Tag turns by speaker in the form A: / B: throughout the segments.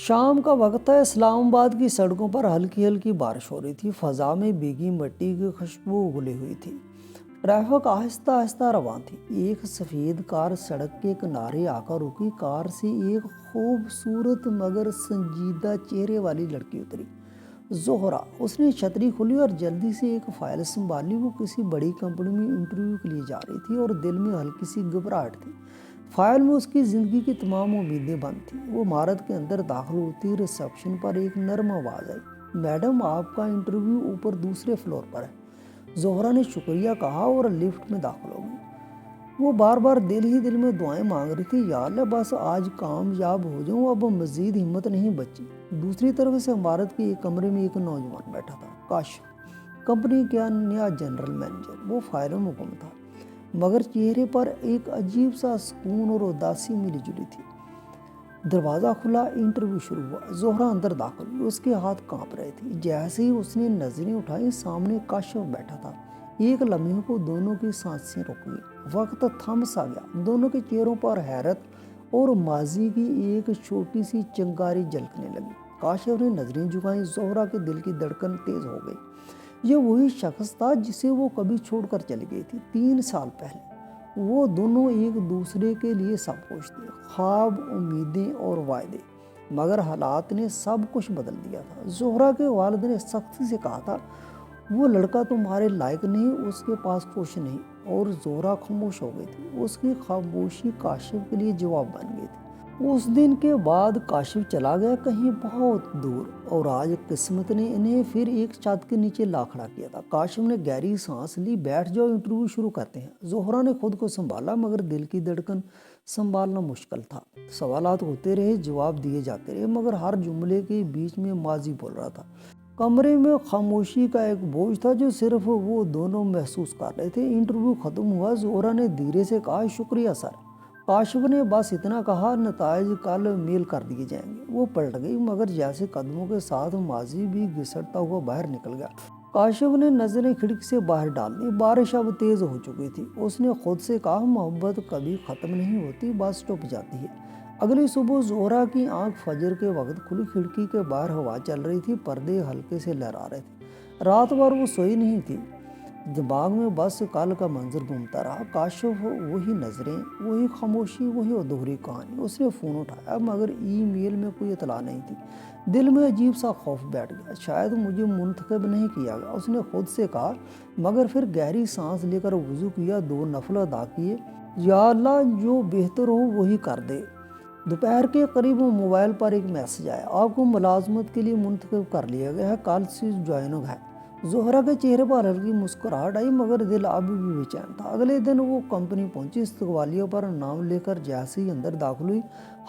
A: شام کا وقت تھا، اسلام آباد کی سڑکوں پر ہلکی ہلکی بارش ہو رہی تھی، فضا میں بھیگی مٹی کی خوشبو گھلی ہوئی تھی، ٹریفک آہستہ آہستہ روان تھی۔ ایک سفید کار سڑک کے کنارے آ کر رکی، کار سے ایک خوبصورت مگر سنجیدہ چہرے والی لڑکی اتری، زہرا۔ اس نے چھتری کھولی اور جلدی سے ایک فائل سنبھالی۔ وہ کسی بڑی کمپنی میں انٹرویو کے لیے جا رہی تھی اور دل میں ہلکی سی گھبراہٹ تھی۔ فائل میں اس کی زندگی کی تمام امیدیں بند تھیں۔ وہ عمارت کے اندر داخل ہوتی ریسیپشن پر ایک نرم آواز آئی، میڈم آپ کا انٹرویو اوپر دوسرے فلور پر ہے۔ زہرا نے شکریہ کہا اور لفٹ میں داخل ہو گئی۔ وہ بار بار دل ہی دل میں دعائیں مانگ رہی تھی، یا اللہ بس آج کامیاب ہو جاؤں، اب مزید ہمت نہیں بچی۔ دوسری طرف سے عمارت کے ایک کمرے میں ایک نوجوان بیٹھا تھا، کاشف، کمپنی کا نیا جنرل مینیجر۔ وہ فائلوں میں گم تھا، مگر چہرے پر ایک عجیب سا سکون اور اداسی ملی جلی تھی۔ دروازہ کھلا، انٹرویو شروع ہوا۔ زہرا اندر داخل ہوئی، اس کے ہاتھ کانپ رہے تھے۔ جیسے ہی اس نے نظریں اٹھائیں، سامنے کاشف بیٹھا تھا۔ ایک لمحے کو دونوں کی سانسیں رک گئی، وقت تھم سا گیا۔ دونوں کے چہروں پر حیرت اور ماضی کی ایک چھوٹی سی چنگاری جھلکنے لگی۔ کاشف نے نظریں جھکائیں، زہرا کے دل کی دھڑکن تیز ہو گئی۔ یہ وہی شخص تھا جسے وہ کبھی چھوڑ کر چلی گئی تھی 3 سال پہلے۔ وہ دونوں ایک دوسرے کے لیے سب کچھ تھے، خواب، امیدیں اور وعدے، مگر حالات نے سب کچھ بدل دیا تھا۔ زہرا کے والد نے سختی سے کہا تھا، وہ لڑکا تمہارے لائق نہیں، اس کے پاس کچھ نہیں، اور زہرا خاموش ہو گئی تھی۔ اس کی خاموشی کاشف کے لیے جواب بن گئی تھی۔ اس دن کے بعد کاشف چلا گیا کہیں بہت دور، اور آج قسمت نے انہیں پھر ایک چھت کے نیچے لا کھڑا کیا تھا۔ کاشف نے گہری سانس لی، بیٹھ جاؤ، انٹرویو شروع کرتے ہیں۔ زہرا نے خود کو سنبھالا، مگر دل کی دھڑکن سنبھالنا مشکل تھا۔ سوالات ہوتے رہے، جواب دیے جاتے رہے، مگر ہر جملے کے بیچ میں ماضی بول رہا تھا۔ کمرے میں خاموشی کا ایک بوجھ تھا جو صرف وہ دونوں محسوس کر رہے تھے۔ انٹرویو ختم ہوا، زہرا نے دھیرے سے کہا، شکریہ سر۔ کاشف نے بس اتنا کہا، نتائج کل میل کر دیے جائیں گے۔ وہ پلٹ گئی، مگر جیسے قدموں کے ساتھ ماضی بھی گھسٹتا ہوا باہر نکل گیا۔ کاشف نے نظریں کھڑکی سے باہر ڈال دی، بارش اب تیز ہو چکی تھی۔ اس نے خود سے کہا، محبت کبھی ختم نہیں ہوتی، بس ٹوٹ جاتی ہے۔ اگلی صبح زہرا کی آنکھ فجر کے وقت کھلی، کھڑکی کے باہر ہوا چل رہی تھی، پردے ہلکے سے لہرا رہے تھے۔ رات بھر وہ سوئی نہیں تھی، دماغ میں بس کل کا منظر گھومتا رہا۔ کاشف، وہی نظریں، وہی خاموشی، وہی ادھوری کہانی۔ اس نے فون اٹھایا، مگر ای میل میں کوئی اطلاع نہیں تھی۔ دل میں عجیب سا خوف بیٹھ گیا، شاید مجھے منتخب نہیں کیا گیا، اس نے خود سے کہا، مگر پھر گہری سانس لے کر وضو کیا، 2 نفل ادا کیے، یا اللہ جو بہتر ہو وہی کر دے۔ دوپہر کے قریب موبائل پر ایک میسج آیا، آپ کو ملازمت کے لیے منتخب کر لیا گیا ہے، کل سے جوائننگ ہے۔ زہرا کے چہرے پر ہلکی مسکراہٹ آئی، مگر دل ابھی بھی بے چین تھا۔ اگلے دن وہ کمپنی پہنچی، استقبالیہ پر نام لے کر جیسے ہی اندر داخل ہوئی،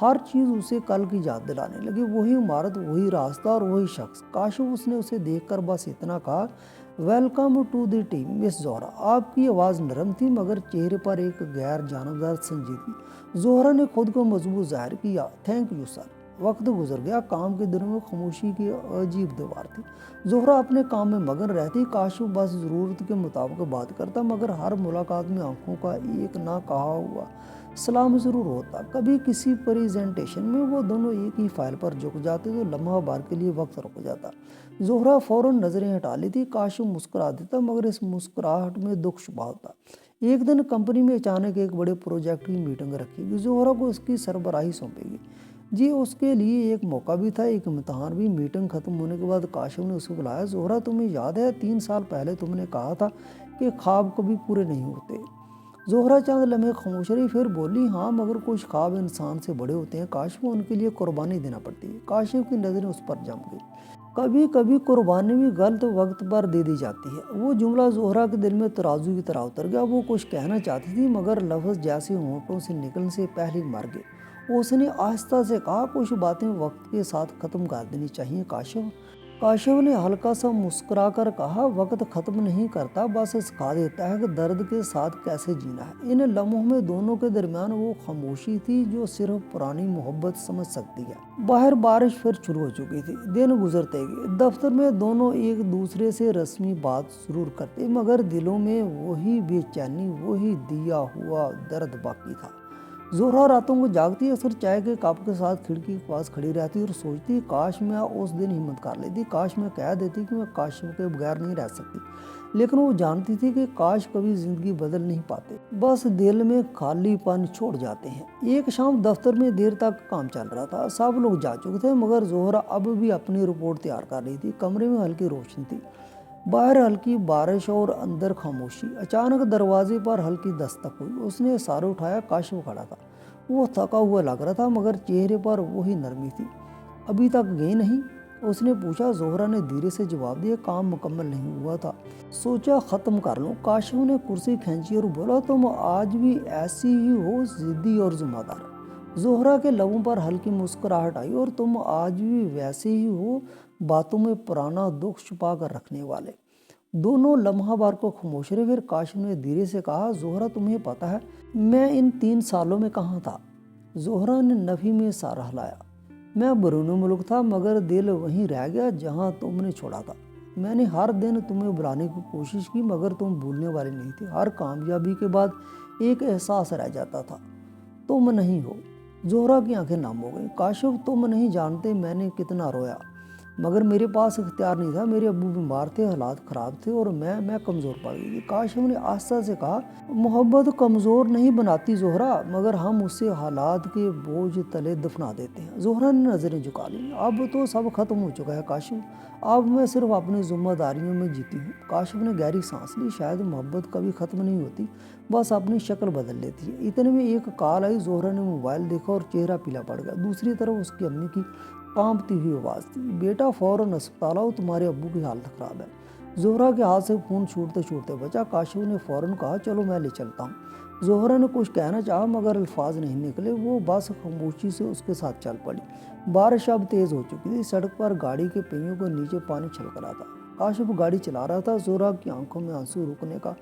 A: ہر چیز اسے کل کی یاد دلانے لگی، وہی عمارت، وہی راستہ اور وہی شخص۔ کاشف، اس نے اسے دیکھ کر بس اتنا کہا، ویلکم ٹو دی ٹیم مس زہرا۔ آپ کی آواز نرم تھی، مگر چہرے پر ایک غیر جانبدار سنجیدگی۔ زہرا نے خود کو مضبوط ظاہر کیا، تھینک یو سر۔ وقت گزر گیا، کام کے دنوں میں خاموشی کی عجیب دیوار تھی۔ زہرا اپنے کام میں مگن رہتی، کاشف بس ضرورت کے مطابق بات کرتا، مگر ہر ملاقات میں آنکھوں کا ایک نہ کہا ہوا سلام ضرور ہوتا۔ کبھی کسی پریزنٹیشن میں وہ دونوں ایک ہی فائل پر جھک جاتے تو لمحہ بھر کے لیے وقت رک جاتا۔ زہرا فوراً نظریں ہٹا لیتی، کاشف مسکرا دیتا، مگر اس مسکراہٹ میں دکھ چھپا ہوتا۔ ایک دن کمپنی میں اچانک ایک بڑے پروجیکٹ کی میٹنگ رکھی گئی، زہرا کو اس کی سربراہی سونپی گئی۔ جی اس کے لیے ایک موقع بھی تھا، ایک امتحان بھی۔ میٹنگ ختم ہونے کے بعد کاشف نے اسے بلایا، زہرا تمہیں یاد ہے 3 سال پہلے تم نے کہا تھا کہ خواب کبھی پورے نہیں ہوتے؟ زہرا چند لمحے خاموش رہی، پھر بولی، ہاں مگر کچھ خواب انسان سے بڑے ہوتے ہیں کاشف، ان کے لیے قربانی دینا پڑتی ہے۔ کاشف کی نظریں اس پر جم گئی، کبھی کبھی قربانی بھی غلط وقت پر دے دی جاتی ہے۔ وہ جملہ زہرا کے دل میں ترازو کی طرح اتر گیا، وہ کچھ کہنا چاہتی تھی، مگر لفظ جیسے ہونٹوں سے نکلنے سے پہلے مر گئے۔ اس نے آہستہ سے کہا، کچھ باتیں وقت کے ساتھ ختم کر دینی چاہیے کاشف۔ کاشف نے ہلکا سا مسکرا کر کہا، وقت ختم نہیں کرتا، بس سکھا دیتا ہے کہ درد کے ساتھ کیسے جینا ہے۔ ان لمحوں میں دونوں کے درمیان وہ خاموشی تھی جو صرف پرانی محبت سمجھ سکتی ہے۔ باہر بارش پھر شروع ہو چکی تھی، دن گزرتے گئے۔ دفتر میں دونوں ایک دوسرے سے رسمی بات ضرور کرتے، مگر دلوں میں وہی بے چینی، وہی دیا ہوا درد باقی تھا۔ जोहरा रातों को जागती, अक्सर चाय के कप के साथ खिड़की के पास खड़ी रहती और सोचती, काश मैं उस दिन हिम्मत कर लेती, काश मैं कह देती कि मैं काशिफ के बगैर नहीं रह सकती। लेकिन वो जानती थी कि काश कभी जिंदगी बदल नहीं पाते, बस दिल में खालीपन छोड़ जाते हैं। एक शाम दफ्तर में देर तक काम चल रहा था, सब लोग जा चुके थे, मगर जोहरा अब भी अपनी रिपोर्ट तैयार कर रही थी। कमरे में हल्की रोशनी थी, बाहर हल्की बारिश और अंदर खामोशी। अचानक दरवाजे पर हल्की दस्तक हुई। उसने सर उठाया, काशिफ खड़ा था। वो थका हुआ लग रहा था, मगर चेहरे पर वही नरमी थी। अभी तक गए नहीं? उसने पूछा। जोहरा ने धीरे से जवाब दिया, काम मुकम्मल नहीं हुआ था, सोचा ख़त्म कर लूँ। काशिफ ने कुर्सी खींची और बोला, तुम आज भी ऐसी ही हो, जिद्दी और जिम्मेदार। जोहरा के लबों पर हल्की मुस्कुराहट आई, और तुम आज भी वैसे ही हो, बातों में पुराना दुख छुपा कर रखने वाले। दोनों लम्हा बार को खामोश रहे। फिर काशिफ ने धीरे से कहा, जोहरा तुम्हें पता है मैं इन 3 सालों में कहाँ था? जोहरा ने नफी में सर हिलाया। मैं बैरून मुल्क था, मगर दिल वहीं रह गया जहाँ तुमने छोड़ा था। मैंने हर दिन तुम्हें बुलाने की कोशिश की, मगर तुम भूलने वाली नहीं थी। हर कामयाबी के बाद एक एहसास रह जाता था, तुम नहीं हो। जोहरा की आंखें नम हो गई। काशिफ, तुम नहीं जानते मैंने कितना रोया, मगर मेरे पास इख्तियार नहीं था। मेरे अब्बू बीमार थे, हालात ख़राब थे, और मैं कमज़ोर पड़ गई थी। काशिफ ने आस्था से कहा, मोहब्बत कमज़ोर नहीं बनाती जोहरा, मगर हम उसे हालात के बोझ तले दफना देते हैं। जोहरा ने नज़रें झुका ली। अब तो सब खत्म हो चुका है काशिफ, अब मैं सिर्फ अपनी जिम्मेदारियों में जीती हूँ। काशिफ ने गहरी सांस ली। शायद मोहब्बत कभी ख़त्म नहीं होती, बस अपनी शक्ल बदल लेती है। इतने में एक कॉल आई। जोहरा ने मोबाइल देखा और चेहरा पीला पड़ गया। दूसरी तरफ उसकी अम्मी की कांपती हुई आवाज़ थी, बेटा फ़ौरन अस्पताल आओ, तुम्हारे अब्बू की हालत ख़राब है। जोहरा के हाथ से फ़ोन छूटते छूटते बचा। काशिफ ने फ़ौरन कहा, चलो मैं ले चलता हूँ। जोहरा ने कुछ कहना चाहा, मगर अल्फाज नहीं निकले। वो बस खामोशी से उसके साथ चल पड़ी। बारिश अब तेज़ हो चुकी थी। सड़क पर गाड़ी के पहियों के नीचे पानी छलक रहा था। काशिफ गाड़ी चला रहा था। जोहरा की आंखों में आंसू रुकने का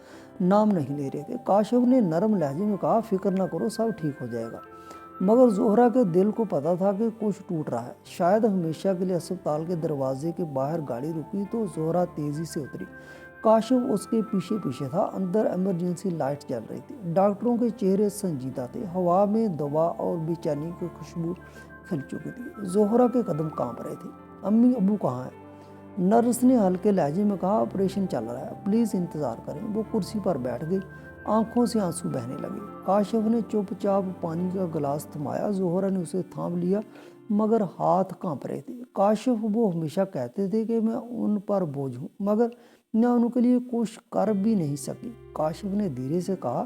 A: नाम नहीं ले रहे थे। काशिफ ने नरम लहजे में कहा, फिक्र ना करो, सब ठीक हो जाएगा। मगर जोहरा के दिल को पता था कि कुछ टूट रहा है। शायद हमेशा के लिए। अस्पताल के दरवाजे के बाहर गाड़ी रुकी तो जोहरा तेज़ी से उतरी। काशिफ उसके पीछे पीछे था। अंदर इमरजेंसी लाइट जल रही थी। डॉक्टरों के चेहरे संजीदा थे। हवा में दवा और बेचैनी की खुशबू खिल चुकी थी। जोहरा के कदम कांप रहे थे। अम्मी अब्बू कहाँ हैं? नर्स ने हल्के लहजे में कहा, ऑपरेशन चल रहा है, प्लीज़ इंतज़ार करें। वो कुर्सी पर बैठ गई। आंखों से आंसू बहने लगे। काशिफ ने चुपचाप पानी का गिलास थमाया। जोहरा ने उसे थाम लिया, मगर हाथ कांप रहे थे। काशिफ, वो हमेशा कहते थे कि मैं उन पर बोझ हूँ, मगर मैं उनके लिए कुछ कर भी नहीं सकी। काशिफ ने धीरे से कहा,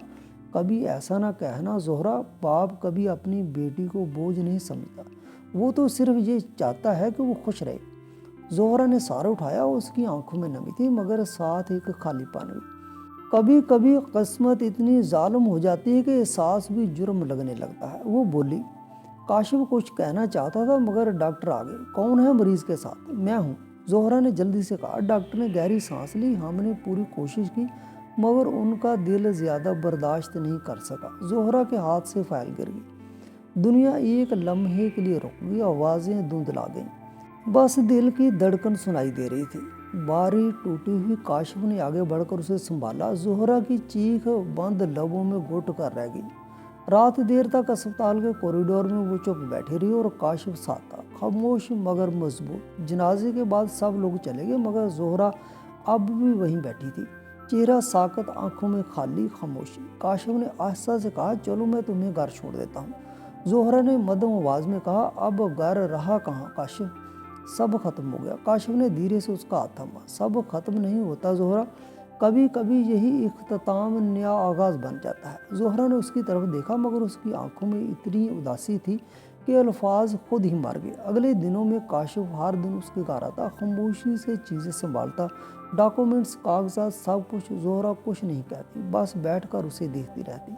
A: कभी ऐसा ना कहना जोहरा, बाप कभी अपनी बेटी को बोझ नहीं समझता, वो तो सिर्फ ये चाहता है कि वो खुश रहे। जोहरा ने सर उठाया। उसकी आंखों में नमी थी, मगर साथ एक खालीपन भी। कभी कभी किस्मत इतनी जालिम हो जाती है कि एहसास भी जुर्म लगने लगता है, वो बोली। काशिफ कुछ कहना चाहता था, मगर डॉक्टर आ गए। कौन है मरीज के साथ? मैं हूँ, जोहरा ने जल्दी से कहा। डॉक्टर ने गहरी सांस ली। हमने पूरी कोशिश की, मगर उनका दिल ज़्यादा बर्दाश्त नहीं कर सका। जोहरा के हाथ से फाइल गिर गई। दुनिया एक लम्हे के लिए रुक गई। आवाज़ें धुंधला गईं, बस दिल की धड़कन सुनाई दे रही थी। बारी टूटी हुई। काशिफ ने आगे बढ़कर उसे संभाला। जोहरा की चीख बंद लबों में घुट कर रह गई। रात देर तक अस्पताल के कॉरिडोर में वो चुप बैठी रही, और काशिफ साथ था, खामोश मगर मजबूत। जनाजे के बाद सब लोग चले गए, मगर जोहरा अब भी वहीं बैठी थी, चेहरा साकत, आंखों में खाली खामोशी। काशिफ ने आस्था से कहा, चलो मैं तुम्हें घर छोड़ देता हूँ। जोहरा ने मध्यम आवाज़ में कहा, अब घर रहा कहाँ काशिफ, सब खत्म हो गया। काशिफ ने धीरे से उसका हाथ थामा। सब खत्म नहीं होता जोहरा, कभी कभी यही इख्तिताम नया आगाज़ बन जाता है। जोहरा ने उसकी तरफ देखा, मगर उसकी आंखों में इतनी उदासी थी कि अल्फाज खुद ही मर गए। अगले दिनों में काशिफ हर दिन उसके घर आता, खामोशी से चीज़ें संभालता, डॉक्यूमेंट्स, कागजात, सब कुछ। जोहरा कुछ नहीं कहती, बस बैठ कर उसे देखती रहती।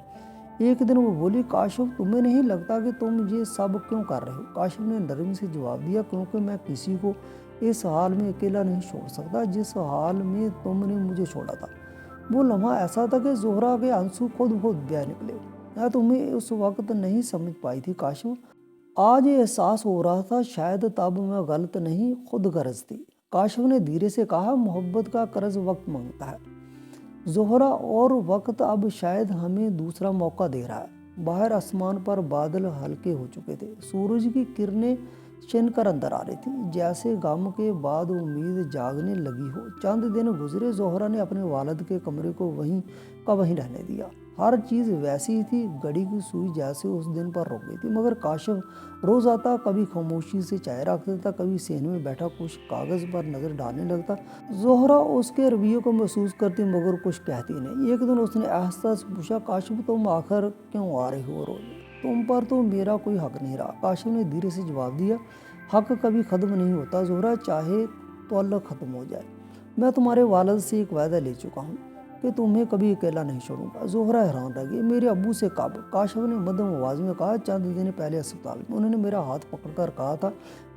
A: एक दिन वो बोली, काशिफ तुम्हें नहीं लगता कि तुम ये सब क्यों कर रहे हो? काशिफ ने नरमी से जवाब दिया, क्योंकि मैं किसी को इस हाल में अकेला नहीं छोड़ सकता जिस हाल में तुमने मुझे छोड़ा था। वो लम्हा ऐसा था कि जोहरा के आंसू खुद बह निकले। मैं तुम्हें उस वक्त नहीं समझ पाई थी काशिफ, आज ये एहसास हो रहा था, शायद तब मैं गलत नहीं, खुद गर्ज थी। काशिफ ने धीरे से कहा, मोहब्बत का कर्ज वक्त मांगता है जोहरा, और वक्त अब शायद हमें दूसरा मौका दे रहा है। बाहर आसमान पर बादल हल्के हो चुके थे, सूरज की किरणें छिन कर अंदर आ रही थी, जैसे गम के बाद उम्मीद जागने लगी हो। चंद दिन गुजरे, जोहरा ने अपने वालिद के कमरे को वहीं का वहीं रहने दिया। हर चीज़ वैसी ही थी, घड़ी की सुई जैसे उस दिन पर रुक गई थी। मगर काशिफ रोज़ आता, कभी खामोशी से चाय रख देता, कभी सहन में बैठा कुछ कागज़ पर नज़र डालने लगता। जोहरा उसके रवैये को महसूस करती मगर कुछ कहती नहीं। एक दिन उसने आहिस्ता से पूछा, काशिफ तुम आखिर क्यों आ रही हो रोज़? तुम पर तो मेरा कोई हक नहीं रहा। काशिफ ने धीरे से जवाब दिया, हक कभी ख़त्म नहीं होता जोहरा, चाहे तअल्लुक़ ख़त्म हो जाए। मैं तुम्हारे वालिद से एक वायदा ले चुका हूँ कि तुम्हें कभी अकेला नहीं छोड़ूंगा। जोहरा हैरान रह गई, मेरे अब्बू से कब? काशिफ ने मध्यम आवाज़ में कहा, चंद दिन पहले अस्पताल में। उन्होंने मेरा हाथ पकड़कर कहा था,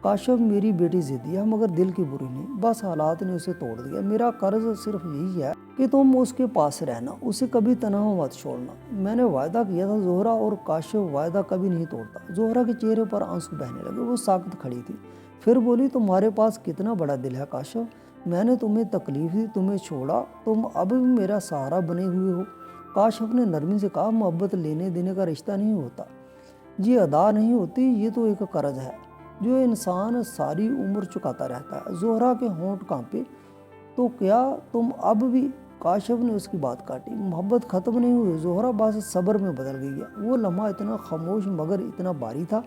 A: काशिफ मेरी बेटी ज़िद्दी है मगर दिल की बुरी नहीं, बस हालात ने उसे तोड़ दिया। मेरा कर्ज सिर्फ यही है कि तुम उसके पास रहना, उसे कभी तनहा मत छोड़ना। मैंने वायदा किया था जोहरा, और काशिफ वायदा कभी नहीं तोड़ता। जोहरा के चेहरे पर आंसू बहने लगे, वो साकत खड़ी थी, फिर बोली, तुम्हारे पास कितना बड़ा दिल है काशिफ। मैंने तुम्हें तकलीफ दी, तुम्हें छोड़ा, तुम अब भी मेरा सहारा बने हुए हो। काशिफ ने नरमी से कहा, मोहब्बत लेने देने का रिश्ता नहीं होता, ये अदा नहीं होती, ये तो एक कर्ज है जो इंसान सारी उम्र चुकाता रहता है। जोहरा के होंठ कांपे, तो क्या तुम अब भी? काशिफ ने उसकी बात काटी, मोहब्बत ख़त्म नहीं हुई जोहरा, बस सब्र में बदल गई है। वो लम्हा इतना खामोश मगर इतना भारी था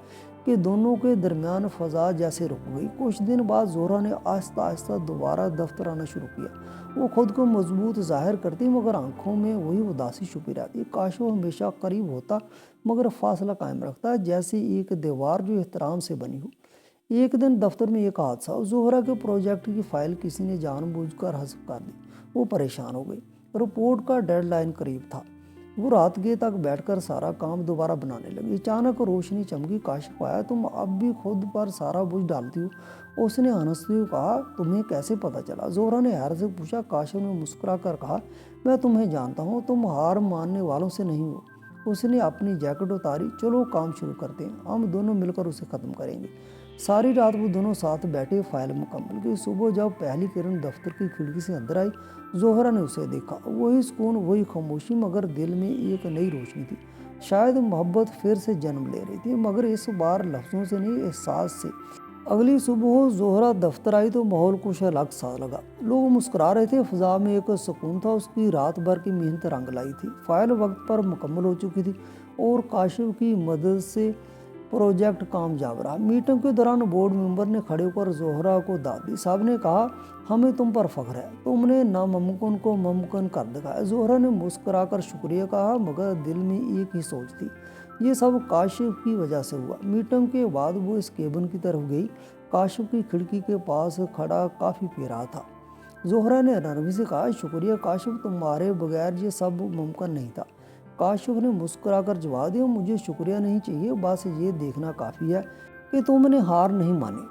A: कि दोनों के दरमियान फ़ज़ा जैसे रुक गई। कुछ दिन बाद जोहरा ने आहिस्ता आहिस्ता दोबारा दफ्तर आना शुरू किया। वो खुद को मजबूत जाहिर करती मगर आंखों में वही उदासी छुपी रहती। काशिफ हमेशा करीब होता मगर फासला कायम रखता, जैसे एक दीवार जो एहतराम से बनी हो। एक दिन दफ्तर में एक हादसा, जोहरा के प्रोजेक्ट की फाइल किसी ने जानबूझकर हज़फ कर दी। वो परेशान हो गई, रिपोर्ट का डेडलाइन करीब था। वो रात गए तक बैठकर सारा काम दोबारा बनाने लगी। अचानक रोशनी चमकी, काशिफ आया, तुम अब भी खुद पर सारा बोझ डालती हो? उसने हंसते हुए कहा, तुम्हें कैसे पता चला? जोहरा ने हैरत से पूछा। काशिफ ने मुस्कुरा कर कहा, मैं तुम्हें जानता हूँ, तुम हार मानने वालों से नहीं हो। उसने अपनी जैकेट उतारी, चलो काम शुरू करते हैं, हम दोनों मिलकर उसे ख़त्म करेंगे। सारी रात वो दोनों साथ बैठे, फाइल मुकम्मल की। सुबह जब पहली किरण दफ्तर की खिड़की से अंदर आई, जोहरा ने उसे देखा, वही सुकून, वही खामोशी, मगर दिल में एक नई रोशनी थी। शायद मोहब्बत फिर से जन्म ले रही थी, मगर इस बार लफ्ज़ों से नहीं, एहसास से। अगली सुबह जोहरा दफ्तर आई तो माहौल कुछ अलग सा लगा। लोग मुस्कुरा रहे थे, फ़ज़ा में एक सुकून था। उसकी रात भर की मेहनत रंग लाई थी। फाइल वक्त पर मुकम्मल हो चुकी थी और काशिफ की मदद से प्रोजेक्ट कामयाब रहा। मीटिंग के दौरान बोर्ड मेंबर ने खड़े होकर जोहरा को दाद दी। साहब ने कहा, हमें तुम पर फख्र है, तुमने नामुमकिन को मुमकिन कर दिखाया। जोहरा ने मुस्कुराकर शुक्रिया कहा, मगर दिल में एक ही सोच थी, ये सब काशिफ की वजह से हुआ। मीटिंग के बाद वो इस केबिन की तरफ गई। काशिफ की खिड़की के पास खड़ा काफ़ी पी रहा था। जोहरा ने नरमी से कहा, शुक्रिया काशिफ, तुम्हारे बगैर ये सब मुमकिन नहीं था। काशिफ ने मुस्कुराकर जवाब दिया, मुझे शुक्रिया नहीं चाहिए, बस ये देखना काफ़ी है कि तुमने हार नहीं मानी।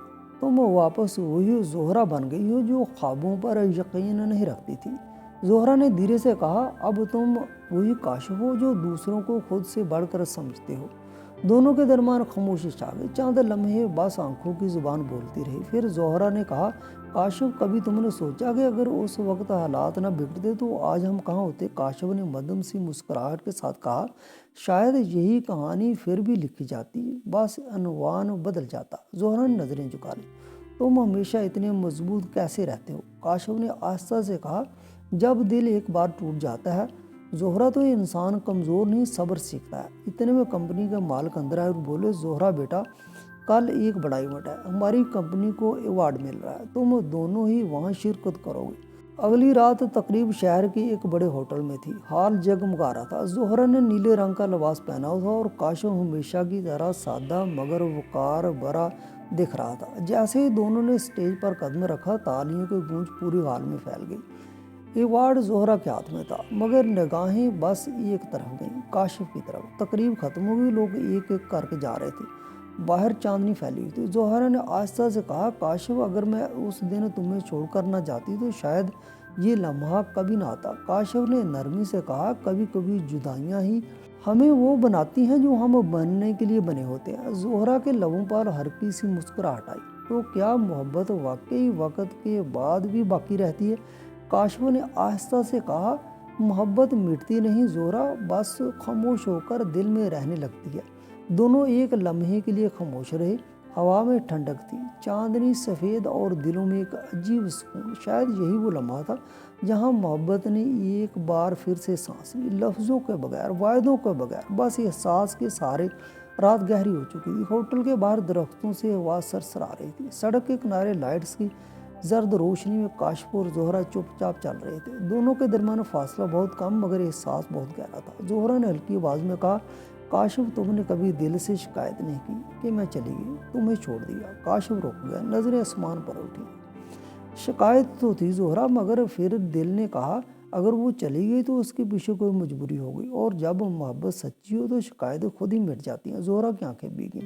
A: तुम वापस वही जोहरा बन गई हो जो ख्वाबों पर यकीन नहीं रखती थी। जोहरा ने धीरे से कहा, अब तुम वही काशिफ हो जो दूसरों को खुद से बढ़कर समझते हो। दोनों के दरमियान खामोशी छा गई। चंद लम्हे बस आंखों की जुबान बोलती रही। फिर जोहरा ने कहा, काशिफ, कभी तुमने सोचा कि अगर उस वक्त हालात न बिगड़ते तो आज हम कहाँ होते? काशिफ ने मध्यम सी मुस्कुराहट के साथ कहा, शायद यही कहानी फिर भी लिखी जाती, बस अनवान बदल जाता। जोहरा ने नज़रें झुका ली। तुम हमेशा इतने मजबूत कैसे रहते हो? काशिफ ने आस्था से कहा, जब दिल एक बार टूट जाता है जोहरा तो ये इंसान कमज़ोर नहीं, सब्र सीखता है। इतने में कंपनी का मालिक अंदर आए और बोले, जोहरा बेटा, कल एक बड़ा इवेंट है, हमारी कंपनी को अवार्ड मिल रहा है, तुम दोनों ही वहाँ शिरकत करोगे। अगली रात तकरीब शहर के एक बड़े होटल में थी। हाल जगमगा रहा था। जोहरा ने नीले रंग का लिबास पहना हुआ था और काशिफ हमेशा की तरह सादा मगर वकार भरा दिख रहा था। जैसे ही दोनों ने स्टेज पर कदम रखा, तालियों की गूंज पूरी हॉल में फैल गई। अवार्ड जोहरा के हाथ में था मगर निगाहें बस एक तरफ गईं, काशिफ की तरफ। तकरीब खत्म हो गई, लोग एक एक करके जा रहे थे। बाहर चांदनी फैली हुई थी। जोहरा ने आस्था से कहा, काशिफ, अगर मैं उस दिन तुम्हें छोड़कर ना जाती तो शायद ये लम्हा कभी ना आता। काशिफ ने नरमी से कहा, कभी कभी जुदाइयाँ ही हमें वो बनाती हैं जो हम बनने के लिए बने होते हैं। जोहरा के लबों पर हल्की सी मुस्कुराहट आई। तो क्या मोहब्बत वाकई वक्त के बाद भी बाकी रहती है? काशिफ ने आहिस्ता से कहा, محبت مٹتی نہیں زہرا، بس خاموش ہو کر دل میں رہنے لگتی ہے۔ دونوں ایک لمحے کے لیے خاموش رہے۔ ہوا میں ٹھنڈک تھی، چاندنی سفید، اور دلوں میں ایک عجیب سکون۔ شاید یہی وہ لمحہ تھا جہاں محبت نے ایک بار پھر سے سانس لی، لفظوں کے بغیر، وعدوں کے بغیر، بس احساس کے سہارے۔ رات گہری ہو چکی تھی، ہوٹل کے باہر درختوں سے ہوا سرسرا رہی تھی، سڑک کے کنارے لائٹس کی زرد روشنی میں کاشف اور زہرا چپ چاپ چل رہے تھے۔ دونوں کے درمیان فاصلہ بہت کم، مگر احساس بہت گہرا تھا۔ زہرا نے ہلکی آواز میں کہا، کاشف، تم نے کبھی دل سے شکایت نہیں کی کہ میں چلی گئی، تمہیں چھوڑ دیا؟ کاشف رک گیا، نظریں آسمان پر اٹھی۔ شکایت تو تھی زہرا، مگر پھر دل نے کہا اگر وہ چلی گئی تو اس کے پیچھے کوئی مجبوری ہو گئی، اور جب محبت سچی ہو تو شکایتیں خود ہی مٹ جاتی ہیں۔ زہرا کی آنکھیں بھیگیں۔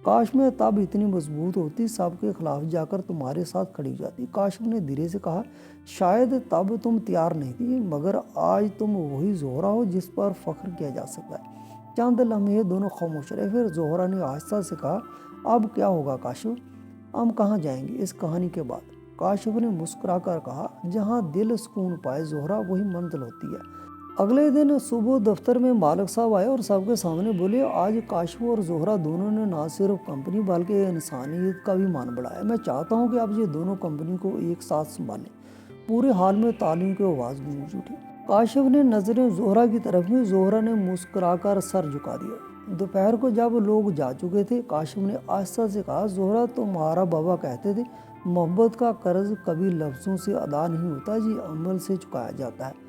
A: کاش میں تب اتنی مضبوط ہوتی، سب کے خلاف جا کر تمہارے ساتھ کھڑی ہو جاتی۔ کاشف نے دھیرے سے کہا، شاید تب تم تیار نہیں تھی، مگر آج تم وہی زہرا ہو جس پر فخر کیا جا سکتا ہے۔ چند لمحے دونوں خاموش رہے، پھر زہرا نے آہستہ سے کہا، اب کیا ہوگا کاشف؟ ہم کہاں جائیں گے اس کہانی کے بعد؟ کاشف نے مسکرا کر کہا، جہاں دل سکون پائے زہرا، وہی منزل ہوتی ہے۔ اگلے دن صبح دفتر میں مالک صاحب آئے اور سب کے سامنے بولے، آج کاشف اور زہرا دونوں نے نہ صرف کمپنی بلکہ انسانیت کا بھی مان بڑھایا۔ میں چاہتا ہوں کہ اب یہ دونوں کمپنی کو ایک ساتھ سنبھالیں۔ پورے حال میں تالیوں کی آواز گونج اٹھی۔ کاشف نے نظریں زہرا کی طرف کی، زہرا نے مسکرا کر سر جھکا دیا۔ دوپہر کو جب لوگ جا چکے تھے، کاشف نے آہستہ سے کہا، زہرا، تمہارا بابا کہتے تھے محبت کا قرض کبھی لفظوں سے ادا نہیں ہوتا، یہ عمل سے چکایا جاتا ہے۔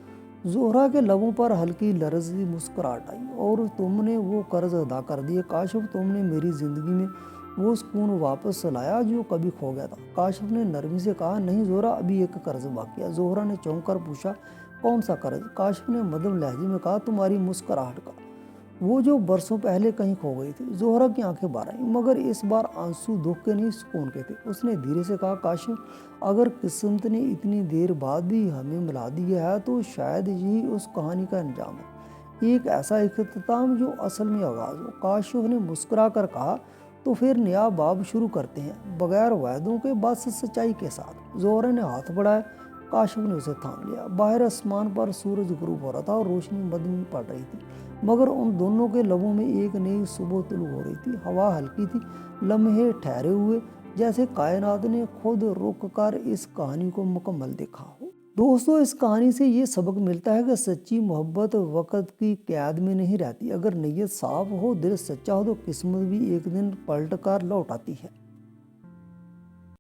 A: زہرا کے لبوں پر ہلکی لرزی مسکراہٹ آئی، اور تم نے وہ قرض ادا کر دیا کاشف، تم نے میری زندگی میں وہ سکون واپس لایا جو کبھی کھو گیا تھا۔ کاشف نے نرمی سے کہا، نہیں زہرا، ابھی ایک قرض باقی ہے۔ زہرا نے چونک کر پوچھا، کون سا قرض؟ کاشف نے مدھم لہجے میں کہا، تمہاری مسکراہٹ کا، وہ جو برسوں پہلے کہیں کھو گئی تھی۔ زہرا کی آنکھیں بھر آئیں، مگر اس بار آنسو دکھ کے نہیں، سکون کے تھے۔ اس نے دھیرے سے کہا، کاشف، اگر قسمت نے اتنی دیر بعد بھی ہمیں ملا دیا ہے تو شاید یہی اس کہانی کا انجام ہے، ایک ایسا اختتام جو اصل میں آغاز ہو۔ کاشف نے مسکرا کر کہا، تو پھر نیا باب شروع کرتے ہیں، بغیر وعدوں کے، بس سچائی کے ساتھ۔ زہرا نے ہاتھ بڑھایا، کاشف نے اسے تھام لیا۔ باہر آسمان پر سورج غروب ہو رہا تھا اور روشنی مدنی پڑ رہی تھی، مگر ان دونوں کے لبوں میں ایک نئی صبح طلوع ہو رہی تھی۔ ہوا ہلکی تھی، لمحے ٹھہرے ہوئے، جیسے کائنات نے خود رک کر اس کہانی کو مکمل دیکھا ہو۔ دوستو، اس کہانی سے یہ سبق ملتا ہے کہ سچی محبت وقت کی قید میں نہیں رہتی۔ اگر نیت صاف ہو، دل سچا ہو، تو قسمت بھی ایک دن پلٹ کر لوٹ آتی ہے۔